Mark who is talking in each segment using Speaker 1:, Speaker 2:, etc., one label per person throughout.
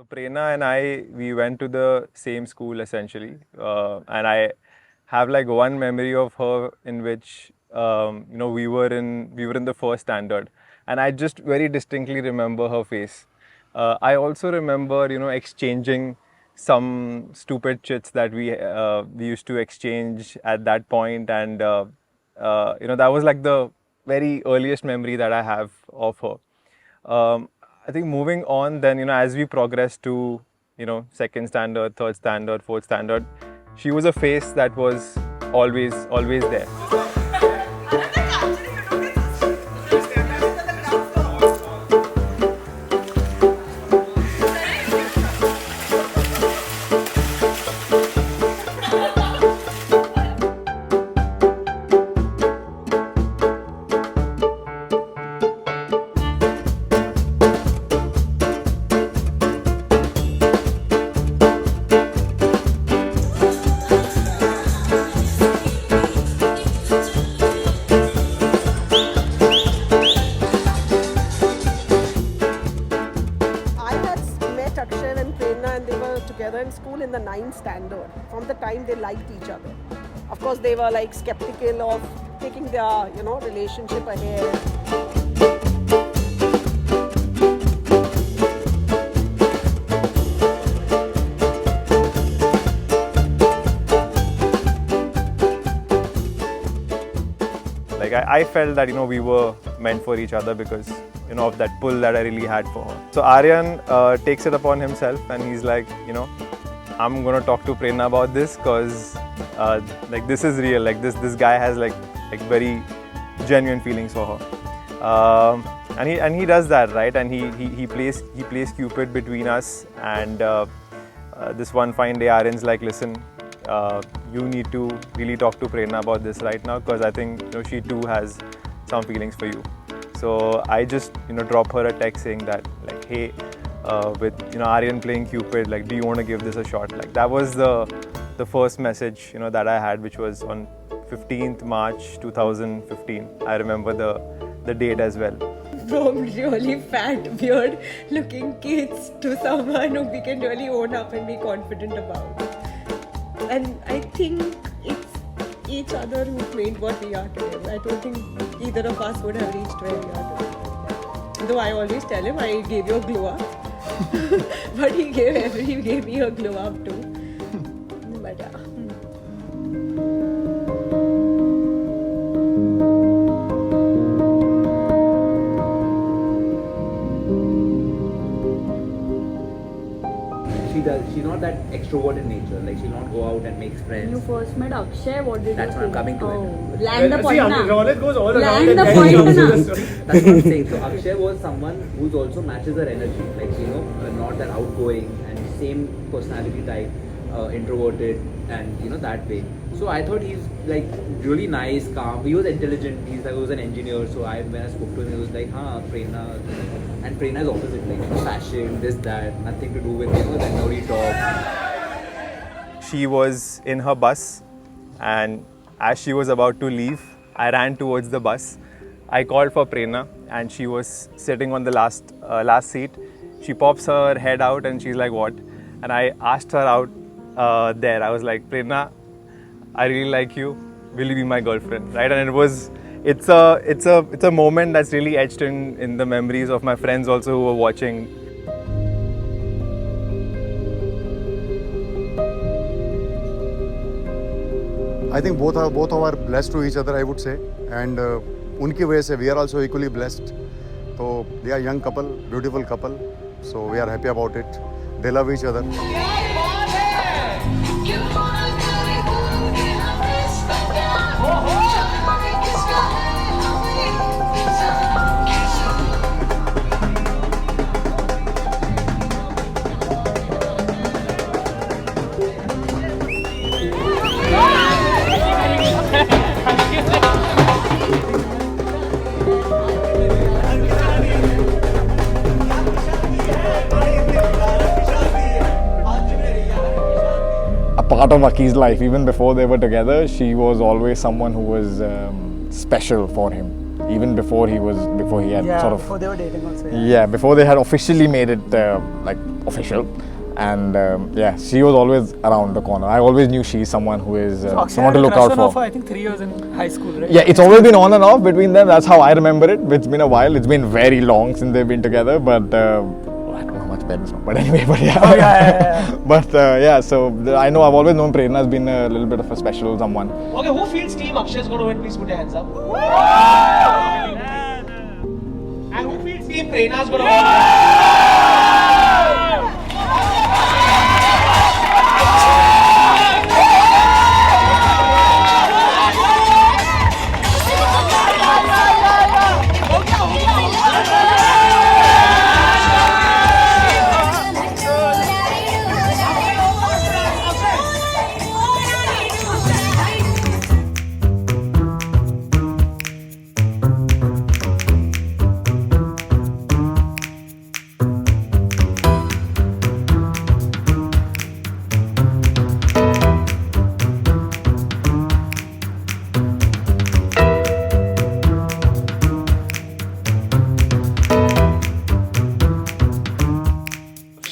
Speaker 1: So Prerna and we went to the same school essentially, and I have like one memory of her in which we were in the first standard, and I just very distinctly remember her face. I also remember exchanging some stupid chits that we used to exchange at that point, and that was like the very earliest memory that I have of her. I think moving on, then as we progressed to second standard, third standard, fourth standard, she was a face that was always there.
Speaker 2: Together in school in the 9th standard. From the time they liked each other, of course they were like skeptical of taking their relationship ahead.
Speaker 1: Like I felt that we were meant for each other because of that pull that I really had for her. So Aryan takes it upon himself and he's like, I'm gonna talk to Prerna about this because like this is real. Like this guy has like very genuine feelings for her. And he does that, right? And he plays Cupid between us. And this one fine day, Aryan's like, listen, you need to really talk to Prerna about this right now because I think she too has some feelings for you. So I just drop her a text saying that like, hey, with Aryan playing Cupid, like, do you want to give this a shot? Like that was the first message that I had, which was on 15th March 2015. I remember the date as well.
Speaker 3: From really fat, weird looking kids to someone who we can really own up and be confident about. And I think it's each other who made what we are today. I don't think either of us would have reached where we are today. Though I always tell him I gave you a glow up. But he gave me a glow up too. But yeah.
Speaker 4: She's not that extroverted nature. Like she'll not go out and make friends.
Speaker 5: You first met Akshay. What did
Speaker 4: That's
Speaker 5: you
Speaker 4: what I'm
Speaker 5: think?
Speaker 4: coming to it.
Speaker 5: Land the point now.
Speaker 6: Knowledge goes all
Speaker 5: Land
Speaker 6: around.
Speaker 5: the
Speaker 6: and
Speaker 5: point
Speaker 6: then
Speaker 5: now.
Speaker 6: comes to the story.
Speaker 4: That's what I'm saying. So Akshay was someone who's also matches her energy. Like not that outgoing and same personality type, introverted and that way. So I thought he's like really nice, calm. He was intelligent. He was an engineer. So when I spoke to him, he was like, Prerna. And Prerna is opposite, like fashion, this, that, nothing to do with that nerdy talk.
Speaker 1: She was in her bus, and as she was about to leave, I ran towards the bus. I called for Prerna, and she was sitting on the last seat. She pops her head out, and she's like, "What?" And I asked her out there. I was like, "Prerna, I really like you. Will you be my girlfriend?" Right? And it's a moment that's really etched in the memories of my friends also who were watching.
Speaker 7: I think both are blessed to each other, I would say, and unki वजह से we are also equally blessed. So they are young couple, beautiful couple. So we are happy about it. They love each other.
Speaker 8: A part of Aki's life. Even before they were together, she was always someone who was special for him.
Speaker 6: even before he had
Speaker 8: Yeah,
Speaker 6: sort of
Speaker 8: before they were dating also.
Speaker 6: yeah, before they had officially made it like official. And yeah, she was always around the corner. I always knew she's someone who is
Speaker 8: Akshay
Speaker 6: someone
Speaker 8: had
Speaker 6: to
Speaker 8: a
Speaker 6: look
Speaker 8: crush
Speaker 6: out
Speaker 8: on
Speaker 6: for.
Speaker 8: her for I think 3 years in high school, right?
Speaker 6: Yeah, it's always been on and off between them. That's how I remember it. It's been a while. It's been very long since they've been together. But I don't know how much parents know. But anyway, but yeah.
Speaker 8: Oh, yeah.
Speaker 6: But yeah, so I know I've always known Prerna has been a little bit of a special someone.
Speaker 9: Okay, who feels Team Akshay is going to win? Please put your hands up. And who feels Team Prerna is going to win?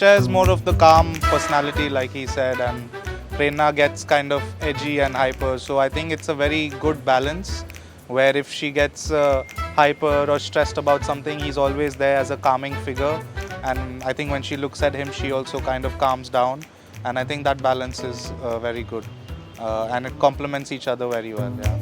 Speaker 10: Akshay is more of the calm personality, like he said, and Prerna gets kind of edgy and hyper. So I think it's a very good balance where if she gets hyper or stressed about something, he's always there as a calming figure. And I think when she looks at him, she also kind of calms down. And I think that balance is very good. And it complements each other very well. Yeah.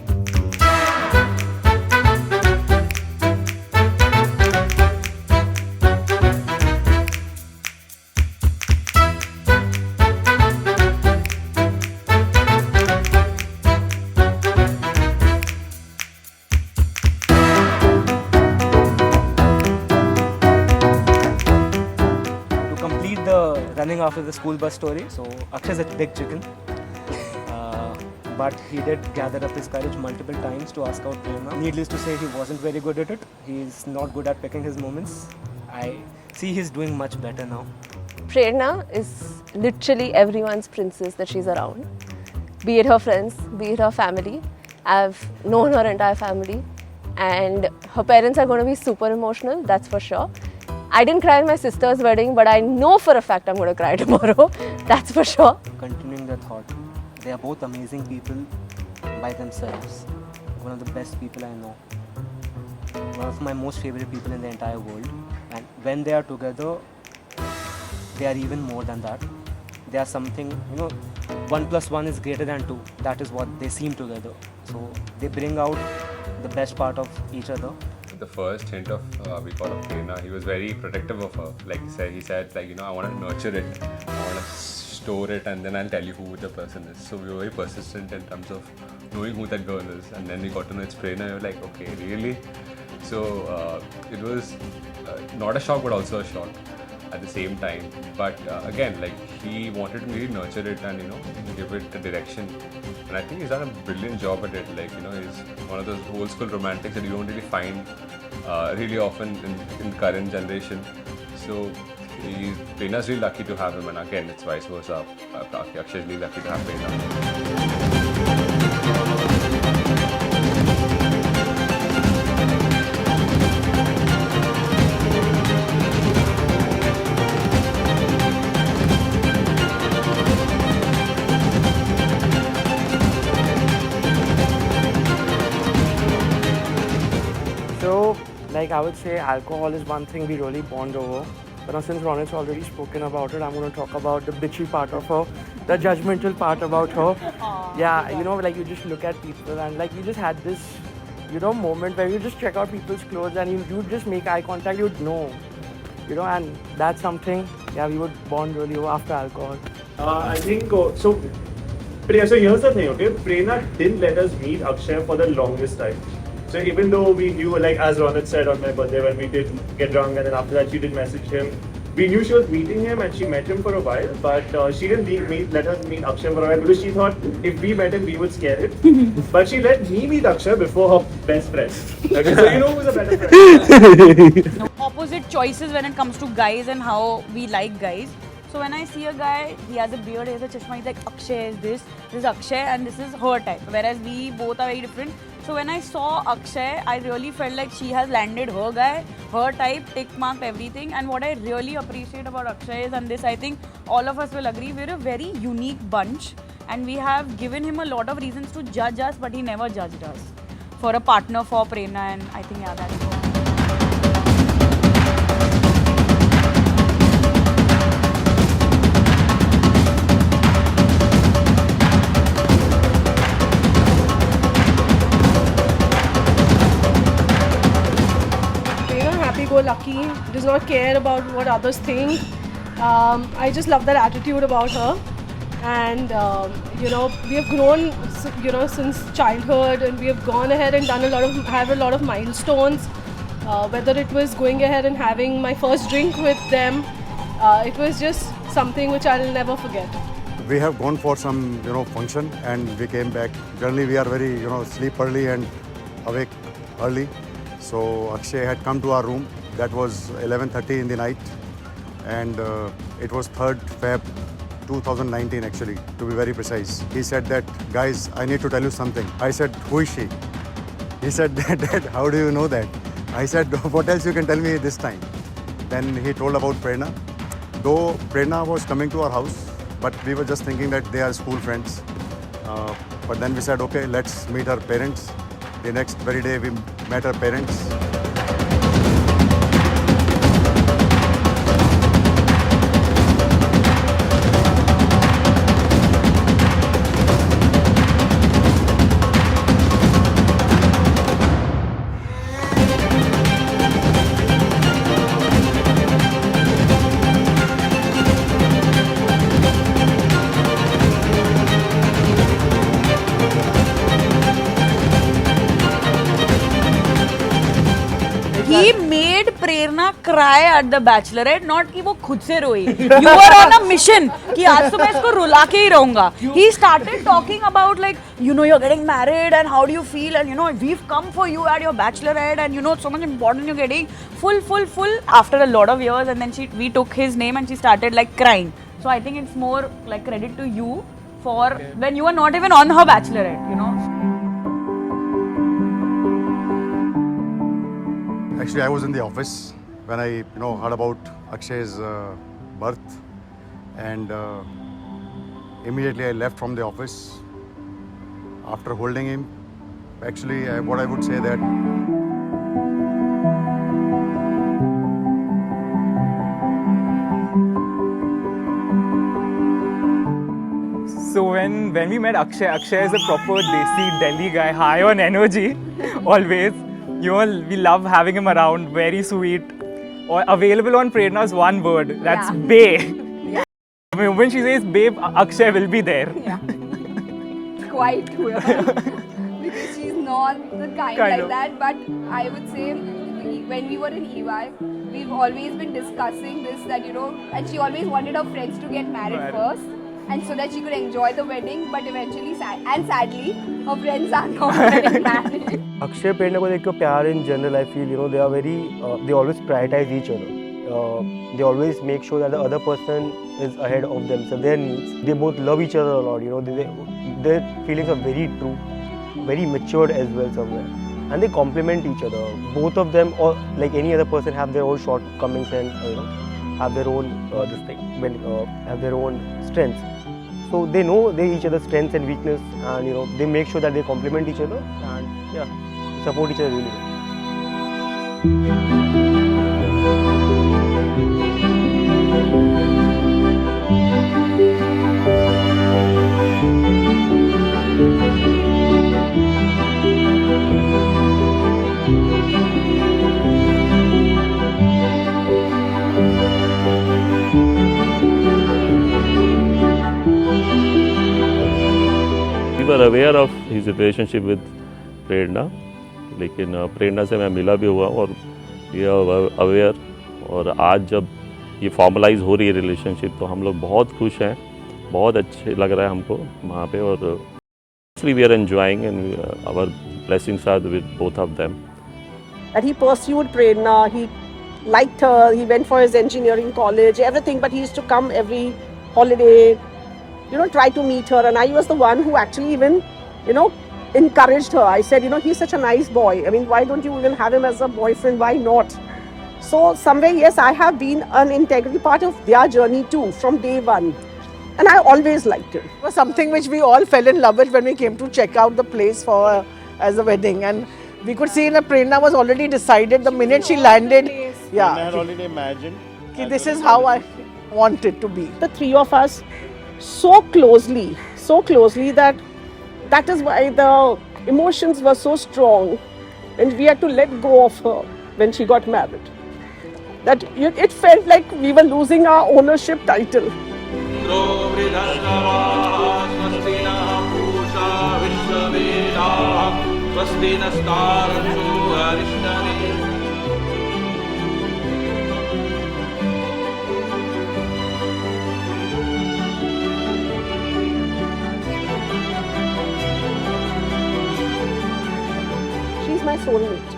Speaker 8: Running after the school bus story. So Akshay is a big chicken, but he did gather up his courage multiple times to ask out Prerna. Needless to say, he wasn't very good at it. He's not good at picking his moments. I see he's doing much better now.
Speaker 11: Prerna is literally everyone's princess that she's around. Be it her friends, be it her family. I've known her entire family, and her parents are going to be super emotional, that's for sure. I didn't cry at my sister's wedding, but I know for a fact I'm going to cry tomorrow. That's for sure.
Speaker 8: Continuing the thought, they are both amazing people by themselves. One of the best people I know. One of my most favorite people in the entire world. And when they are together, they are even more than that. They are something, 1 plus 1 is greater than 2. That is what they seem together. So they bring out the best part of each other.
Speaker 12: The first hint of we call of Prerna, he was very protective of her. Like he said, like, I want to nurture it, I want to store it, and then I'll tell you who the person is. So we were very persistent in terms of knowing who that girl is, and then we got to know it's Prerna. We were like, okay, really? So it was not a shock, but also a shock at the same time. But again, like, he wanted to really nurture it and give it a direction. And I think he's done a brilliant job at it. Like, he's one of those old school romantics that you don't really find really often in current generation. So Prerna's really lucky to have him, and again, it's vice versa. Akshay's really lucky to have Prerna.
Speaker 13: Like, I would say alcohol is one thing we really bond over. But now, since Ronit's already spoken about it, I'm going to talk about the bitchy part of her, the judgmental part about her. Yeah, like, you just look at people and like you just had this, moment where you just check out people's clothes and you just make eye contact, you'd know. And that's something, yeah, we would bond really over after alcohol.
Speaker 14: I think, so here's the thing, okay? Prerna didn't let us meet Akshay for the longest time. So even though we knew, like as Ronit said on my birthday when we did get drunk, and then after that she did message him, we knew she was meeting him and she met him for a while, but she didn't let us meet Akshay for a while because she thought if we met him we would scare him. But she let me meet Akshay before her best friend. Okay, so who's a better friend?
Speaker 15: Opposite choices when it comes to guys and how we like guys.
Speaker 5: So when I see a guy, he has a beard, he has a chashma, he's like, Akshay is this is Akshay, and this is her type. Whereas we both are very different. So when I saw Akshay, I really felt like she has landed her guy, her type, tick marked everything. And what I really appreciate about Akshay is, and this I think all of us will agree, we're a very unique bunch. And we have given him a lot of reasons to judge us, but he never judged us. For a partner for Prerna, and I think, yeah, that's what.
Speaker 2: Happy-go-lucky, does not care about what others think. I just love that attitude about her. And we have grown, since childhood, and we have gone ahead and done have a lot of milestones. Whether it was going ahead and having my first drink with them, it was just something which I'll never forget.
Speaker 7: We have gone for some, function, and we came back. Generally, we are very, sleep early and awake early. So Akshay had come to our room. That was 11:30 in the night, and it was 3rd Feb 2019 actually, to be very precise. He said that, guys, I need to tell you something. I said, who is she? He said, Dad, how do you know that? I said, what else you can tell me this time? Then he told about Prerna. Though Prerna was coming to our house, but we were just thinking that they are school friends. But then we said, okay, let's meet her parents. The next very day we met her parents.
Speaker 5: He made Prerna cry at the Bachelorette, not कि वो खुद से रोई. You were on a mission कि आज तो मैं इसको रुला के ही रहूँगा. He started talking about like, you're getting married and how do you feel, and we've come for you at your Bachelorette, and it's so much important you're getting full after a lot of years, and then we took his name and she started like crying. So I think it's more like credit to you for when you were not even on her Bachelorette,
Speaker 7: Actually, I was in the office when I, heard about Akshay's birth, and immediately I left from the office. After holding him, actually, what I would say that
Speaker 15: So when we met Akshay is a proper Desi Delhi guy, high on energy, always. We love having him around, very sweet. Or available on Prerna's one word, that's babe. Yeah. When she says babe, Akshay will be there.
Speaker 16: Yeah. Quite weird. Because she's not the kind like that. But I would say when we were in EY, we've always been discussing this that, and she always wanted her friends to get married first. And so that she could enjoy the wedding, but eventually, sadly, her friends are not getting married.
Speaker 17: Akshay Prerna ko dekh ke pyar in general, I feel, they are very, they always prioritize each other. They always make sure that the other person is ahead of themselves, their needs. They both love each other a lot, their feelings are very true, very matured as well somewhere. And they complement each other. Both of them, or like any other person, have their own shortcomings and, have their own, have their own strengths. So they know each other's strengths and weakness, and they make sure that they complement each other and support each other really
Speaker 18: We were aware of his relationship with Prerna, लेकिन प्रेरणा से मैं मिला भी हुआ और ये aware, और आज जब ये फॉर्मलाइज हो रही है रिलेशनशिप तो हम लोग बहुत खुश हैं, बहुत अच्छे लग रहा है हमको वहाँ पे, और we are enjoying and our blessings are with both of them.
Speaker 2: That he pursued Prerna, he
Speaker 19: liked her. He went for his engineering college, everything, but he used to come every holiday, try to meet her. And I was the one who actually even, encouraged her. I said, he's such a nice boy. I mean, why don't you even have him as a boyfriend? Why not? So somewhere, yes, I have been an integral part of their journey too, from day one. And I always liked him.
Speaker 20: It was something which we all fell in love with when we came to check out the place for as a wedding. And we could see that Prerna was already decided the minute she landed. Yeah.
Speaker 21: I had already imagined.
Speaker 20: This is how I want it to be.
Speaker 19: The three of us so closely that is why the emotions were so strong, and we had to let go of her when she got married. That it felt like we were losing our ownership title. She's my soulmate.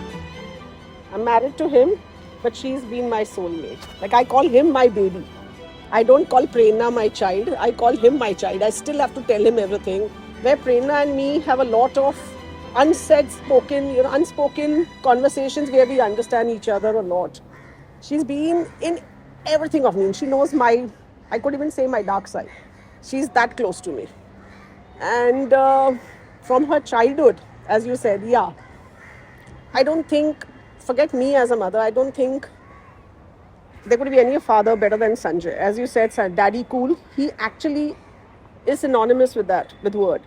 Speaker 19: I'm married to him, but she's been my soulmate. Like, I call him my baby. I don't call Prerna my child. I call him my child. I still have to tell him everything. Where Prerna and me have a lot of unspoken conversations where we understand each other a lot. She's been in everything of me. She knows I could even say my dark side. She's that close to me. And from her childhood, as you said, yeah, I don't think, forget me as a mother, I don't think there could be any father better than Sanjay. As you said, Daddy Cool, he actually is synonymous with that, with word.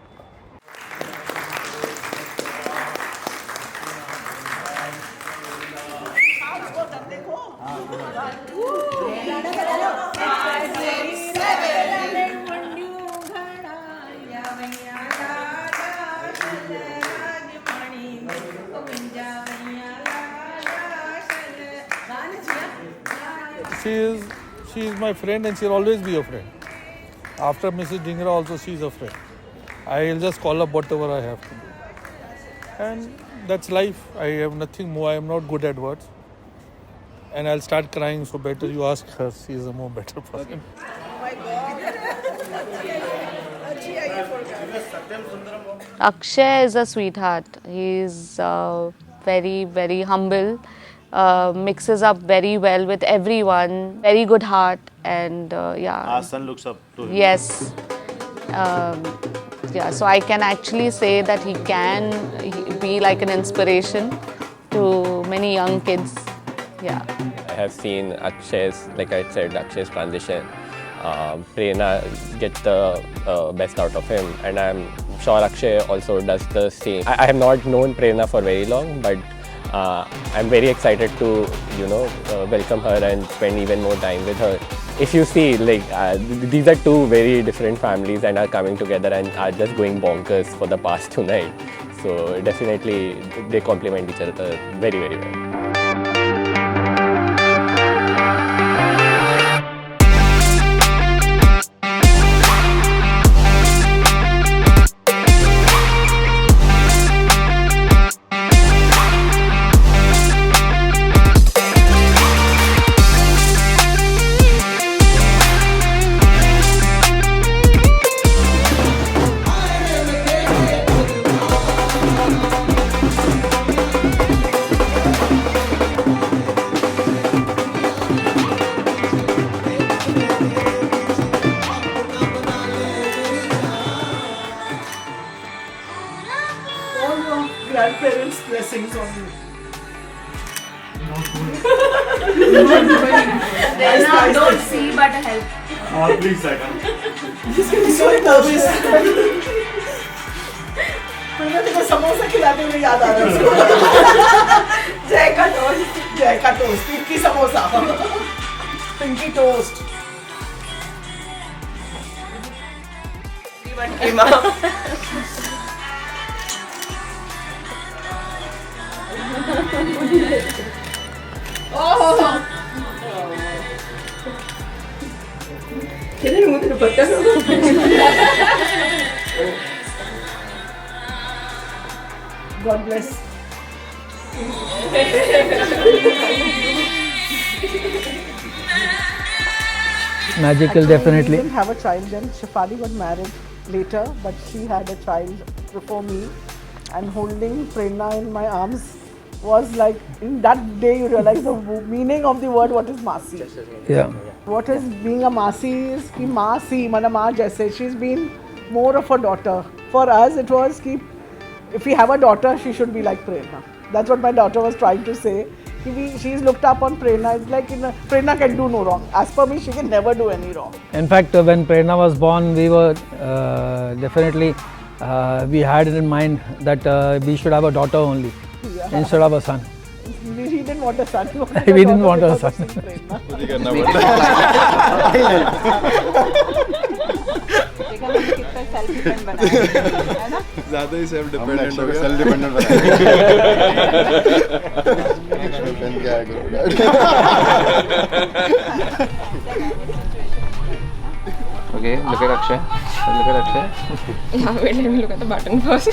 Speaker 22: She is my friend and she'll always be a friend. After Mrs. Dhingra also, she is a friend. I'll just call up whatever I have to do. And that's life. I have nothing more. I am not good at words. And I'll start crying, so better you ask her. She is a more better person.
Speaker 11: Akshay is a sweetheart. He's very, very humble. Mixes up very well with everyone. Very good heart, and yeah.
Speaker 21: Our son looks up to him.
Speaker 11: Yes. Yeah. So I can actually say that he can be like an inspiration to many young kids. Yeah.
Speaker 23: I have seen Akshay's, like I said, Akshay's transition. Prerna gets the best out of him, and I'm sure Akshay also does the same. I have not known Prerna for very long, but I'm very excited to, welcome her and spend even more time with her. If you see, these are two very different families and are coming together and are just going bonkers for the past 2 nights. So definitely they complement each other very, very well.
Speaker 20: Grandparents' blessings on you.
Speaker 16: Don't see but help.
Speaker 21: Please, I can't.
Speaker 20: He's getting so nervous. मैंने देखो समोसा खिलाते हुए याद आ रहा है उसको. जय का toast, Pinky samosa, Pinky toast. Everyone came up.
Speaker 3: Kailan mo ito napagta?
Speaker 20: God bless.
Speaker 1: Magical,
Speaker 19: Actually,
Speaker 1: definitely.
Speaker 19: We didn't have a child then. Shefali got married later, but she had a child before me. And holding Prerna in my arms was like, in that day you realize the meaning of the word, what is Masi.
Speaker 1: Yeah.
Speaker 19: What is being a Masi is ki Masi, mana maa jaise. She's been more of a daughter. For us it was ki, if we have a daughter, she should be like Prerna. That's what my daughter was trying to say. She's looked up on Prerna. It's like Prerna can do no wrong. As per me, she can never do any wrong.
Speaker 1: In fact, when Prerna was born, we were definitely, we had it in mind that we should have a daughter only instead of a son.
Speaker 19: He didn't want a son.
Speaker 1: We didn't want a son.
Speaker 4: ज़्यादा ही self dependent हो गया।
Speaker 7: Self dependent pen क्या है
Speaker 6: Okay, look at Akshay. Look at Akshay.
Speaker 11: Yeah, wait, let me look at the button first.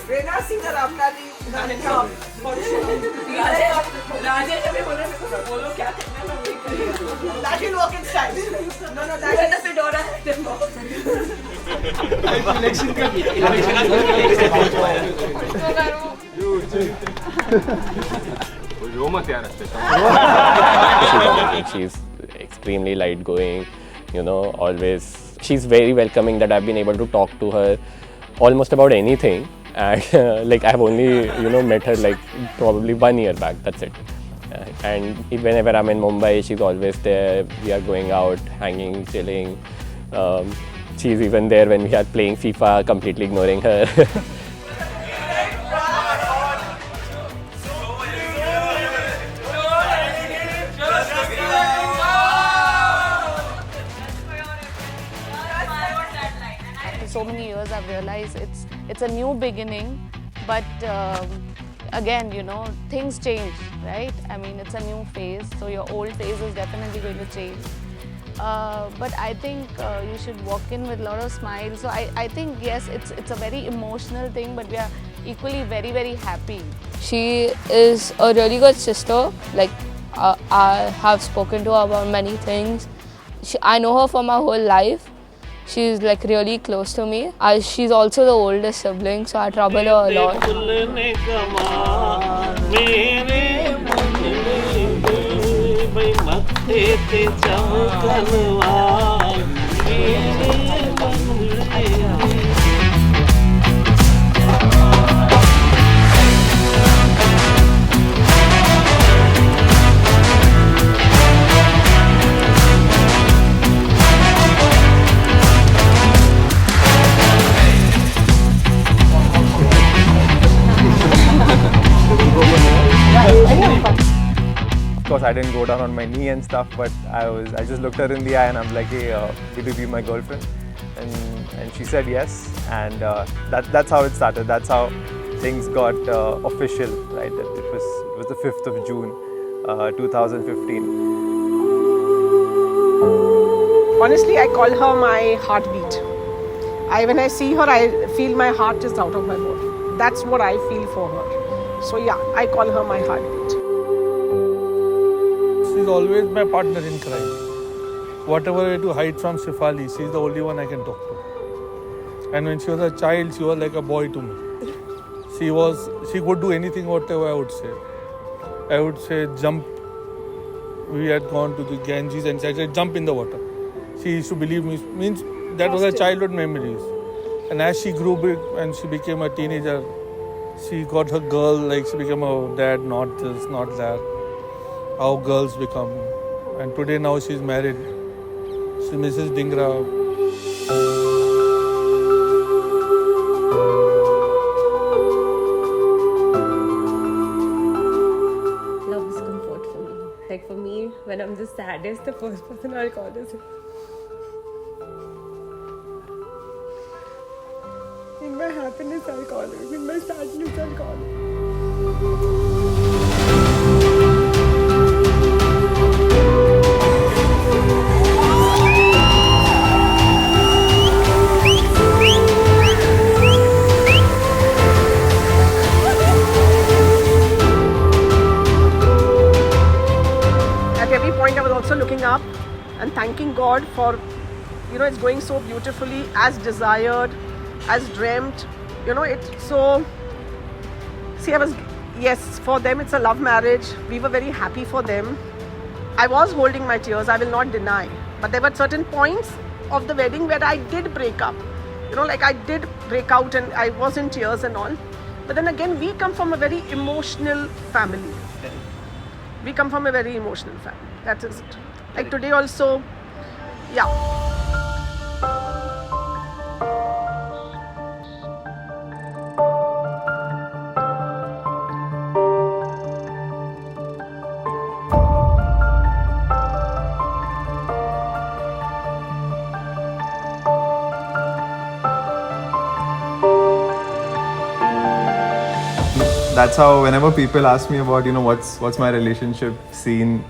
Speaker 20: Prerna singer अपना भी गाने का राजेश अभी बोले बोलो क्या करना है मैं करेगा that will work in style no that is fedora
Speaker 9: election का
Speaker 23: She's extremely light going, you know, always. She's very welcoming that I've been able to talk to her almost about anything. And like I've only, you know, met her like probably 1 year back, that's it. And whenever I'm in Mumbai, she's always there. We are going out, hanging, chilling. She's even there when we are playing FIFA, completely ignoring her.
Speaker 11: So many years I've realized it's a new beginning, but again, you know, things change, right? I mean, it's a new phase, so your old phase is definitely going to change. But I think you should walk in with a lot of smiles. So I think, yes, it's a very emotional thing, but we are equally very, very happy.
Speaker 24: She is a really good sister. Like, I have spoken to her about many things. I know her for my whole life. She's like really close to me. She's also the oldest sibling, so I trouble her a lot.
Speaker 25: Of course, I didn't go down on my knee and stuff, but I just looked her in the eye and I'm like, hey, will you be my girlfriend? And she said yes, and that's how it started. That's how things got official, right? That it was the 5th of June, 2015.
Speaker 19: Honestly, I call her my heartbeat. When I see her, I feel my heart is out of my body. That's what I feel for her. So yeah, I call her my heartbeat.
Speaker 22: She's always my partner in crime. Whatever I do hide from Shefali, she's the only one I can talk to. And when she was a child, she was like a boy to me. She could do anything, whatever I would say. I would say jump. We had gone to the Ganges and I said jump in the water. She used to believe me. Means that was her childhood memories. And as she grew big and she became a teenager, she got her girl, like she became a dad, not this, not that. How girls become. And today now she's married. She's Mrs. Dhingra.
Speaker 3: Love is comfort for me. Like for me, when I'm the saddest, the first person I'll call is him. In my happiness, I'll call him. In my sadness, I'll call him.
Speaker 19: and thanking God for, you know, it's going so beautifully as desired, as dreamt. You know, it's so. See, yes, for them it's a love marriage. We were very happy for them. I was holding my tears, I will not deny. But there were certain points of the wedding where I did break up. You know, like I did break out and I was in tears and all. But then again, we come from a very emotional family. We come from a very emotional family. That is it. Like today also, yeah.
Speaker 25: That's how whenever people ask me about, you know, what's my relationship scene,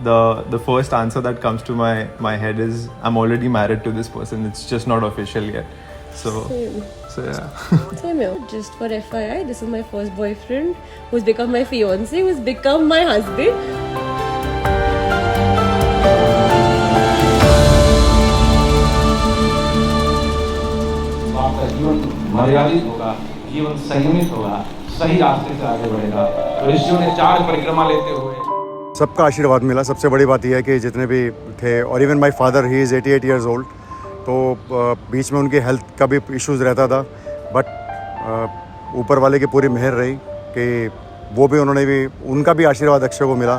Speaker 25: the first answer that comes to my head is I'm already married to this person. It's just not official yet. So yeah.
Speaker 3: Same here. Just for FYI, this is my first boyfriend who's become my fiance, who's become my husband.
Speaker 9: आपका जीवन मर्यादित होगा, जीवन संयमित होगा, सही रास्ते से आगे बढ़ेगा। ऋषियों ने 4 परिक्रमा लेते हुए
Speaker 7: सबका आशीर्वाद मिला। सबसे बड़ी बात यह है कि जितने भी थे, और even my father, he is 88 years old, तो बीच में उनकी हेल्थ का भी इश्यूज़ रहता था, बट ऊपर वाले की पूरी मेहर रही कि वो भी उनका भी आशीर्वाद अक्षय को मिला,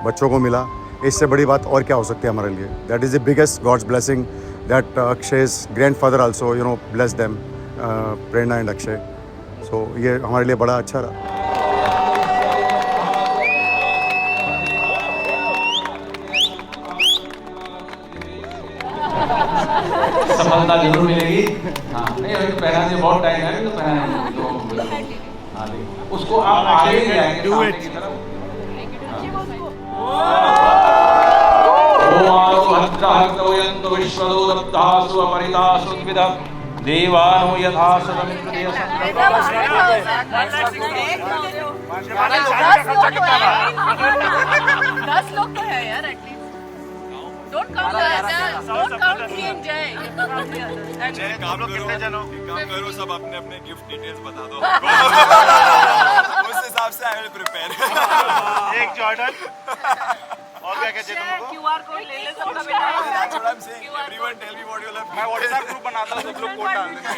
Speaker 7: बच्चों को मिला। इससे बड़ी बात और क्या हो सकती है हमारे लिए। That is the biggest god's blessing that अक्षय's grandfather also, you know, blessed them, Prerna and Akshay. So ये हमारे लिए बड़ा अच्छा रहा।
Speaker 9: सफलता जरूर मिलेगी। हाँ, नहीं अभी तो पहनाने में बहुत टाइम है, अभी तो पहनाने तो हाँ देखो उसको आप आगे ले जाएंगे सामने की तरफ। ओवारो भद्राहक्तवयन्तो विश्वदोदत्तासु अपरितासु द्विदः देवानो यथा सदमिन्द्रिय
Speaker 5: दस लोग तो है यार at least. Don't count me and Jay.
Speaker 21: जय काम कितने जन हो? काम करो, सब अपने अपने गिफ्ट डिटेल्स बता दो। उस हिसाब से आई विल प्रिपेयर। एक जॉर्डन और क्या कहते हैं तुमको?
Speaker 5: QR कोड ले ले सबका बेटा।
Speaker 21: That's what I'm saying. Everyone tell me what you love. मैं WhatsApp ग्रुप बनाता हूँ, सब लोग कोड डाल देंगे।